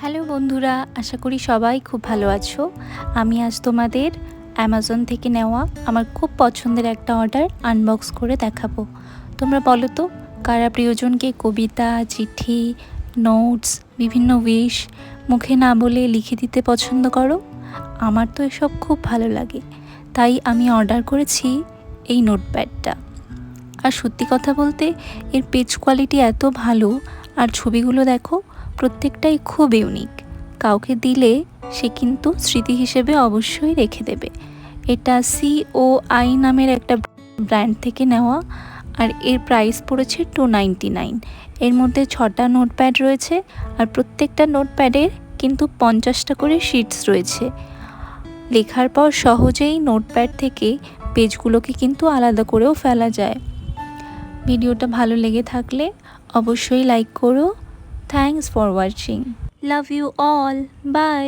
Hello বন্ধুরা, আশা করি সবাই খুব ভালো আছো। আমি আজ তোমাদের অ্যামাজন থেকে নেওয়া আমার খুব পছন্দের একটা অর্ডার আনবক্স করে দেখাবো। তোমরা বলো তো, কারা প্রিয়জনকে কবিতা, চিঠি, নোটস, বিভিন্ন উইশ মুখে না বলে লিখে দিতে পছন্দ করো? আমার তো এসব খুব ভালো লাগে, তাই আমি অর্ডার করেছি এই নোটপ্যাডটা। আর সত্যি কথা বলতে এর পেজ কোয়ালিটি এত ভালো, আর ছবিগুলো দেখো, প্রত্যেকটাই খুব ইউনিক। কাউকে দিলে সে কিন্তু স্মৃতি হিসেবে অবশ্যই রেখে দেবে। এটা COI নামের একটা ব্র্যান্ড থেকে নেওয়া, আর এর প্রাইস পড়েছে 299। এর মধ্যে 6টা নোটপ্যাড রয়েছে, আর প্রত্যেকটা নোটপ্যাডের কিন্তু 50টা করে শিটস রয়েছে। লেখার পর সহজেই নোটপ্যাড থেকে পেজগুলোকে কিন্তু আলাদা করেও ফেলা যায়। ভিডিওটা ভালো লেগে থাকলে অবশ্যই লাইক করো। Thanks for watching. Love you all. By.